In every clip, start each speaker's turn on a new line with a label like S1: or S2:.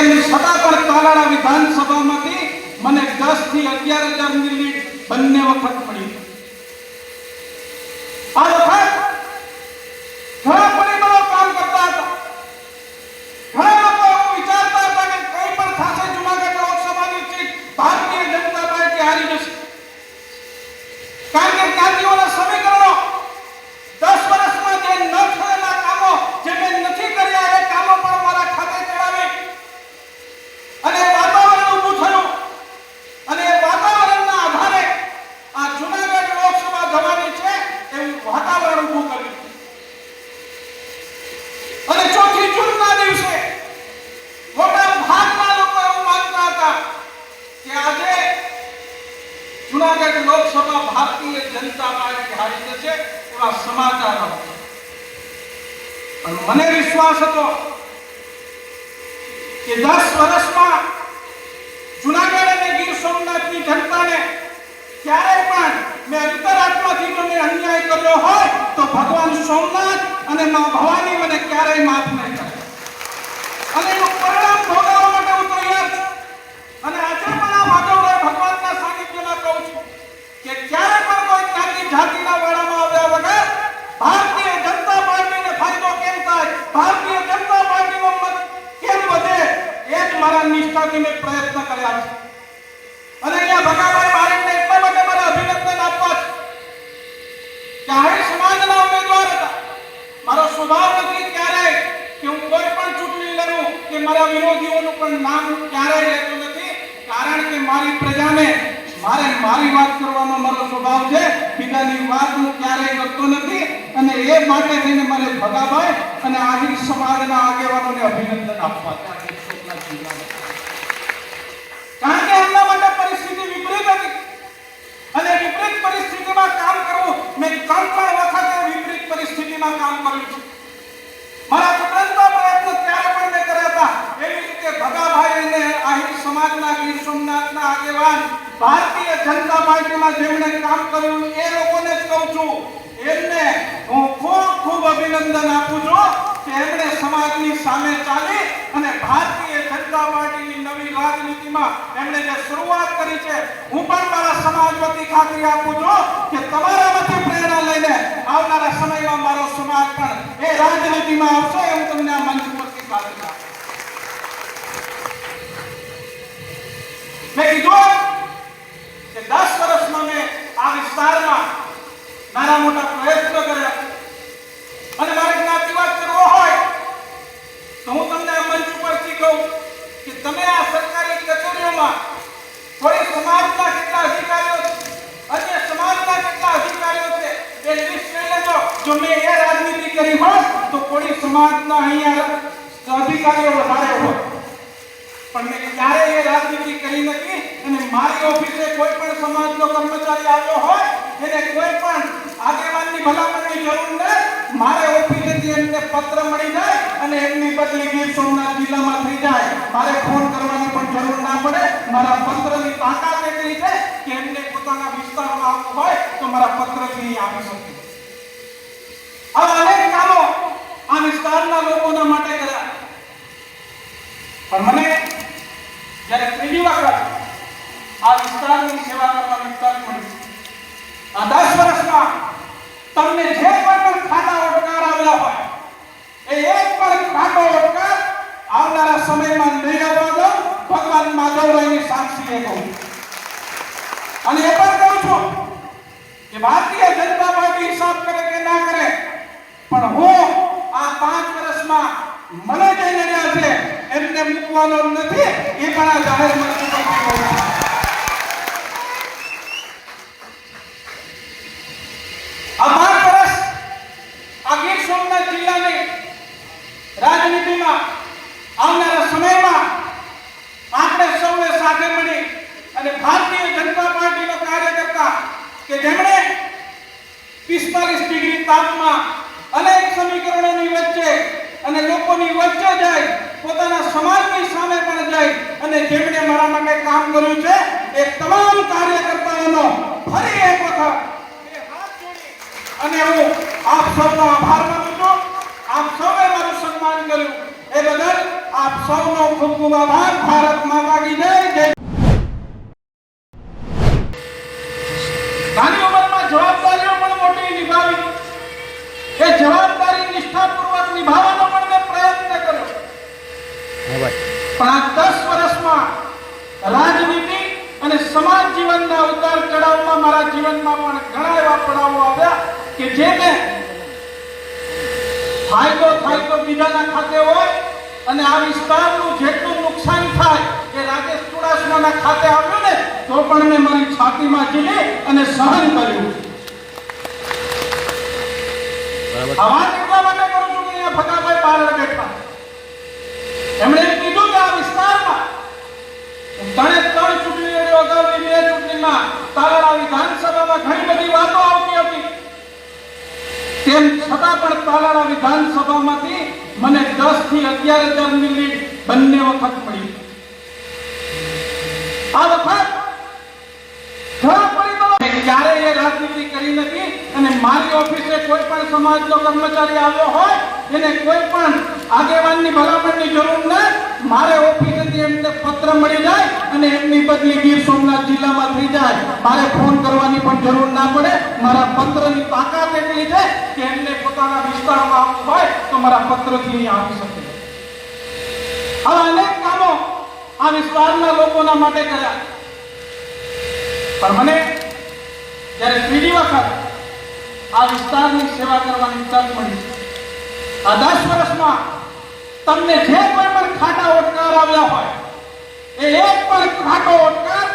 S1: તેમ છતાં પણ તાલાળા વિધાનસભામાંથી મને 10 થી 11,000ની લીડ બંને વખત મળી. આ વખત ઘણા પરિબળો કામ કરતા હતા. ઘણા લોકો એવું વિચારતા હતા કે કંઈ પણ થશે, જૂનાગઢ લોકસભાની સીટ ભારતીય જનતા પાર્ટી હારી જશે. કારણ કે જ્ઞાતિઓના સમીકરણો 10 વર્ષમાં જે ન થયેલા કામો, જે મેં નથી કર્યા એ કામો પણ મારા ખાતે ચડાવી અને વાતાવરણ ઊભું થયું અને એ વાતાવરણના આધારે આ જૂનાગઢ લોકસભા જવાની છે એવું વાતાવરણ ઊભું કર્યું. અને 4 જૂનના દિવસે મોટા ભાગના લોકો એવું માનતા હતા કે આજે જૂનાગઢ લોકસભા ભારતીય જનતા પાર્ટી હારી જશે એવા સમાચાર હતા. પણ મને વિશ્વાસ હતો કે 10 વર્ષમાં જૂનાગઢ અને ગીર સોમનાથની જનતાને ક્યારેય પણ મેં અંતરાત્માથી જો મેં અન્યાય કર્યો હોય તો ભગવાન સોમનાથ અને મા ભવાની મને ક્યારેય માફ નહીં કરે અને એનું પરિણામ ભોગવવા માટે હું તૈયાર છું. અને આજે પણ આ માધવરાય ભગવાનના સાનિધ્યમાં કહું છું કે ક્યારે પણ કોઈ જ્ઞાતિ જાતિના વાળામાં આવ્યા વગર ભારતીય જનતા પાર્ટીને ફાયદો કેમ થાય, ભારતીય જનતા પાર્ટીનો મત કેમ વધે, એ જ મારા નિષ્ઠાથી મેં પ્રયત્ન કર્યા છે. અને અહીંયા ભગાભાઈ બારીકને એટલા માટે મારે અભિનંદન આપવા છે કે આહિર સમાજના ઉમેદવાર હતા. મારો સ્વભાવ નથી ક્યારેય કે હું કોઈ પણ ચૂંટણી લડું કે મારા વિરોધીઓનું પણ નામ ક્યારેય લેતો નથી. કારણ કે મારી પ્રજાને મારી વાત કરવાનો મારો સ્વભાવ છે, બીજાની વાત હું ક્યારેય કરતો નથી. અને એ માટે થઈને મારે ભગાભાઈ અને આહિર સમાજના આગેવાનોને અભિનંદન આપવા છે. કારણ કે એમના માટે પરિસ્થિતિ વિપરીત હતી અને વિપરીત પરિસ્થિતિમાં કામ કરવું, મેં 3 વખત વિપરીત પરિસ્થિતિમાં કામ કર્યું છે. મારા કુદરતનો પ્રયત્ન ત્યારે પણ મેં કર્યા હતા. એવી રીતે ભગાભાઈ અને આહિર સમાજના ગીર સોમનાથના આગેવાન ભારતીય જનતા પાર્ટીમાં જેમણે કામ કર્યું એ લોકોને જ કહું છું, એમને હું ખૂબ અભિનંદન આપું છું કે એમણે સમાજની સામે ચાલી અને ભારતીય જનતા પાર્ટીની નવી રાજનીતિમાં એમણે જે શરૂઆત કરી છે. હું પણ મારા સમાજ વતી ખાતરી આપું છું કે તમારામાંથી પ્રેરણા લઈને આવનારા સમયમાં મારો સમાજ પણ એ રાજનીતિમાં આવશે એવું તમને આ મંચ પરથી ખાતરી આપું. મેં કીધું કે 10 વર્ષમાં મેં આ વિસ્તારમાં નાના મોટા પ્રયત્નો કર્યા અને મારે જ્ઞાતિવાદ કરવો હોય તો હું તમને આ મંચ ઉપરથી કહું કે તમે આ સરકારી કચેરીઓમાં કોઈ સમાજના કેટલા અધિકારીઓ છે, અન્ય સમાજના કેટલા અધિકારીઓ છે એ લિસ્ટ લઈ લેજો. જો મેં એ રાજનીતિ કરી હોત તો કોઈ સમાજના અહીંયા અધિકારીઓ વધારે હોત, પણ મેં ક્યારેય એ રાજનીતિ કરી નથી. અને મારી ઓફિસે કોઈ પણ સમાજનો કર્મચારી આવ્યો હોય એને કોઈ પણ આગેવાનની ભલામણની જરૂર નથી. મારે ઓફિસેથી એમને પત્ર મળી જાય અને એમની બદલી ગીર સોમનાથ જિલ્લામાં થઈ જાય. મારે ફોન કરવાની પણ જરૂર ના પડે. મારા પત્રની તાકાત એટલી છે કે એમને પોતાના વિસ્તારમાં આવવું હોય તો મારા પત્રથી આવી શકે. આવા અનેક કામો આ વિસ્તારના લોકોના માટે કર્યા. પણ મને જ્યારે ત્રીજી વખત આ વિસ્તારની સેવા કરવાની તક મળી, આ 10 વર્ષમાં તમને જે પણ ખાતા ઓટકાર આવ્યા હોય એ એક પણ ખાતો ઓટકાર આવનારા સમયમાં નહીં આવવા દો. ભગવાન માધવરાયની સાક્ષીએ કહું અને એ પણ કહું છું કે ભારતીય જનતા પાર્ટી હિસાબ કરે કે ના કરે, પણ હું આ 5 વર્ષમાં મને જે નડ્યા છે એમને મૂકવાનો નથી. એ પણ આ જાહેર મંચ પરથી કહું છું. આ 5 વર્ષ આ ગીર સોમનાથ જિલ્લાની રાજનીતિમાં આવનારા સમયમાં આપણે સૌએ સાથે મળી અને ભારતીય જનતા પાર્ટીનો કાર્યકર્તા કે જેમણે 45 ડિગ્રી તાપમાં અનેક સમીકરણોની વચ્ચે અને લોકોની વચ્ચે જાય, પોતાના સમાજની સામે પણ જાય અને જેમણે મારા માટે કામ કર્યું છે એ તમામ કાર્યકર્તાઓનો ફરી એક વખત હાથ જોડી અને હું આપ સૌનો આભાર માનું છું. આપ સૌએ મારું સન્માન કર્યું એ બદલ આપ સૌનો ખૂબ ખૂબ આભાર. ભારત માતા કી જય. જય. નાની ઉંમરમાં જવાબદારીઓ પણ મોટી નિભાવી. એ જવાબદારી નિષ્ઠાપૂર્વક નિભાવવાનો પણ મેં પ્રયત્ન કર્યો. પણ આ 10 વર્ષમાં રાજનીતિ અને સમાજ જીવનના ઉતાર ચઢાવમાં મારા જીવનમાં પણ ઘણા એવા પડાવો આવ્યા કે જેને ફાયદો થાય તો બીજાના ખાતે હોય અને આ વિસ્તારનું જેટલું નુકસાન થાય એ રાજેશ ચુડાસમાના ખાતે આવ્યું ને તો પણ મેં મારી છાતીમાં ઝીલી અને સહન કર્યું. આ વાત એટલા માટે કરું છું કે અહીંયા ફકાભાઈ બહાર બેઠા એમણે કીધું કે આ વિસ્તારમાં 3 ચૂંટણીઓ અગાઉની 2 ચૂંટણીમાં તાલાળા વિધાનસભામાં ઘણી બધી વાતો આવતી હતી. તેમ છતાં પણ તાલાળા વિધાનસભામાંથી મને 10 થી 11,000ની લીડ બંને વખત મળી. આ વખત ઘણા પરિબળો ક્યારેય એ રાજનીતિ કરી નથી અને મારી ઓફિસે કોઈ પણ સમાજનો કર્મચારી આવ્યો હોય એને કોઈ પણ આગેવાનની ભલામણની જરૂર નથી. મારે ઓફિસેથી એમને પત્ર મળી જાય અને એમની બદલી ગીર સોમનાથ જિલ્લામાં થઈ જાય. મારે ફોન કરવાની પણ જરૂર ના પડે. મારા પત્રની તાકાત એટલી છે કે એમને પોતાના વિસ્તારમાં આવવું હોય તો મારા પત્રથી અહીં આવી શકે. આવા અનેક કામો આ વિસ્તારના લોકોના માટે કર્યા. પણ મને જ્યારે ત્રીજી વખત આ વિસ્તારની સેવા કરવાની તક મળી, આ 10 વર્ષમાં તમને જે કોઈ પણ ખાટા ઓટકાર આવ્યા હોય એ એક પણ ખાટો ઓટકાર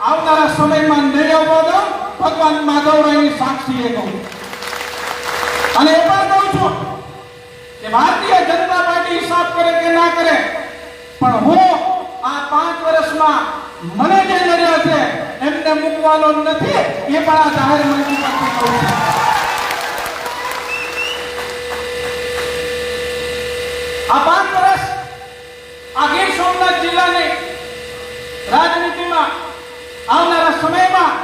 S1: આવનારા સમયમાં નહીં આવવા દો. ભગવાન માધવરાયની સાક્ષીએ કહું અને એ પણ કહું છું કે ભારતીય જનતા પાર્ટી હિસાબ કરે કે ના કરે પણ હું આ 5 વર્ષમાં મને જે નડ્યા છે એમને મૂકવાનો નથી. એ પણ આ જાહેર મંચ પરથી કહું છું. આ 5 વર્ષ આ ગીર સોમનાથ જિલ્લાની રાજનીતિમાં આવનારા સમયમાં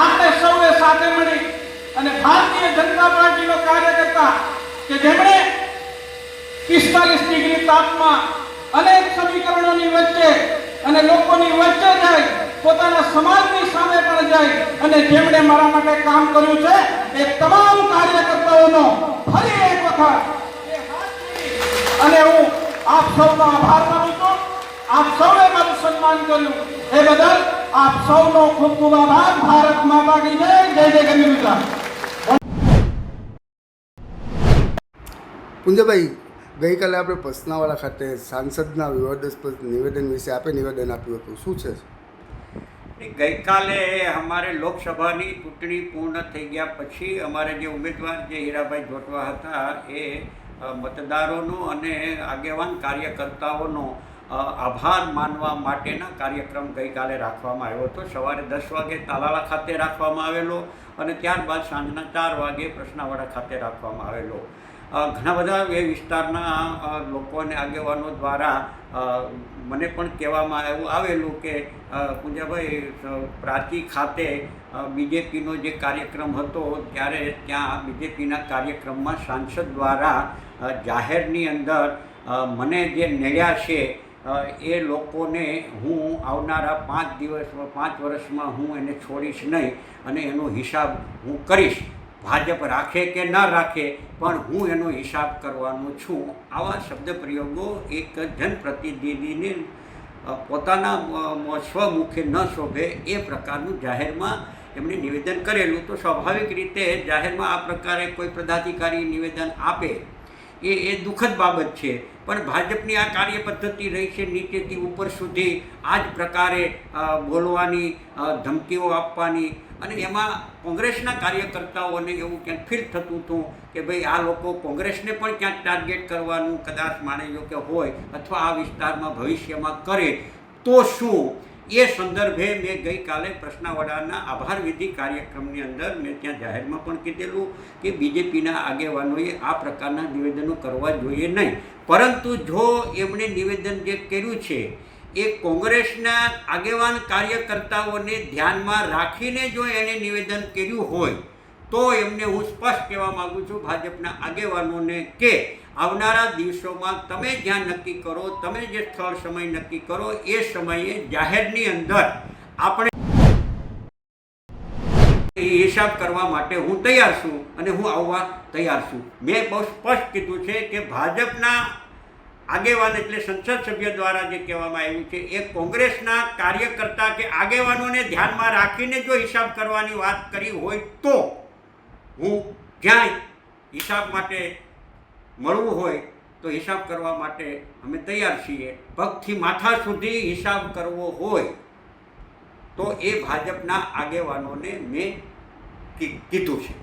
S1: આપણે સૌએ સાથે મળી અને ભારતીય જનતા પાર્ટીનો કાર્યકર્તા કે જેમણે 45 ડિગ્રી તાપમાં અનેક સમીકરણોની વચ્ચે અને લોકોની વચ્ચે જાય, પોતાના સમાજની સામે પણ જાય અને જેમણે મારા માટે કામ કર્યું છે એ તમામ કાર્યકર્તાઓનો ફરી એક વખત અને હું આપ સૌનો આભાર માનું છું. આપ સૌએ મારું સન્માન કર્યું એ બદલ આપ સૌનો ખૂબ ખૂબ આભાર. ભારત માતા કી જય. જય જય ગરવી ગુજરાત.
S2: પુંજાભાઈ, ગઈકાલે આપણે પસનાવાડા ખાતે સાંસદના વિવાદાસ્પદ નિવેદન વિશે આપે નિવેદન આપ્યું હતું, શું છે?
S3: ગઈકાલે અમારે લોકસભાની ચૂંટણી પૂર્ણ થઈ ગયા પછી અમારે જે ઉમેદવાર જે હીરાભાઈ જોટવા હતા એ મતદારોનો અને આગેવાન કાર્યકર્તાઓનો આભાર માનવા માટેના કાર્યક્રમ ગઈકાલે રાખવામાં આવ્યો હતો. સવારે 10 વાગે તાલાળા ખાતે રાખવામાં આવેલો અને ત્યારબાદ સાંજના 4 વાગે પસનાવાડા ખાતે રાખવામાં આવેલો. ઘણા બધા એ વિસ્તારના લોકોને આગેવાનો દ્વારા મને પણ કહેવામાં આવેલું કે પૂંજાભાઈ, પ્રાચી ખાતે બીજેપીનો જે કાર્યક્રમ હતો ત્યારે ત્યાં બીજેપીના કાર્યક્રમમાં સાંસદ દ્વારા જાહેરની અંદર મને જે નડ્યા છે એ લોકોને હું આવનારા 5 વર્ષમાં હું એને છોડીશ નહીં અને એનો હિસાબ હું કરીશ. ભાજપ રાખે કે ન રાખે પણ હું એનો હિસાબ કરવાનો છું. આવા શબ્દ પ્રયોગો એક જનપ્રતિનિધિને પોતાના સ્વમુખે ન શોભે એ પ્રકારનું જાહેરમાં એમણે નિવેદન કરેલું. તો સ્વાભાવિક રીતે જાહેરમાં આ પ્રકારે કોઈ પદાધિકારી નિવેદન આપે એ દુઃખદ બાબત છે. પણ ભાજપની આ કાર્ય પદ્ધતિ રહી છે નીચેથી ઉપર સુધી આ જ પ્રકારે બોલવાની, ધમકીઓ આપવાની અને એમાં કોંગ્રેસના કાર્યકર્તાઓને એવું ક્યાંક ફીલ થતું હતું કે ભાઈ આ લોકો કોંગ્રેસને પણ ક્યાંક ટાર્ગેટ કરવાનું કદાચ માની લો કે હોય અથવા આ વિસ્તારમાં ભવિષ્યમાં કરે તો શું. એ સંદર્ભે મેં ગઈકાલે પસનાવાડાના આભાર વિધિ કાર્યક્રમની અંદર મેં ત્યાં જાહેરમાં પણ કીધેલું કે બીજેપીના આગેવાનોએ આ પ્રકારના નિવેદનો કરવા જોઈએ નહીં. પરંતુ જો એમણે નિવેદન જે કર્યું છે એ કોંગ્રેસના આગેવાન કાર્યકર્તાઓને ધ્યાનમાં રાખીને જો એણે નિવેદન કર્યું હોય તો એમને હું સ્પષ્ટ કહેવા માગું છું ભાજપના આગેવાનોને કે આવનારા દિવસોમાં તમે જ્યાં નક્કી કરો, તમે જે સ્થળ સમય નક્કી કરો એ સમયે જાહેરની અંદર આપણે હિસાબ કરવા માટે હું તૈયાર છું અને હું આવવા તૈયાર છું. મેં બહુ સ્પષ્ટ કીધું છે કે ભાજપના આગેવાન એટલે સંસદ સભ્ય દ્વારા જે કહેવામાં આવ્યું છે એ કોંગ્રેસના કાર્યકર્તા કે આગેવાનોને ધ્યાનમાં રાખીને જો હિસાબ કરવાની વાત કરી હોય તો હું જ્યાં હિસાબ માટે મળવું હોય તો હિસાબ કરવા માટે અમે તૈયાર છીએ. પગથી માથા સુધી હિસાબ કરવો હોય તો એ ભાજપના આગેવાનોને મેં કીધું છે.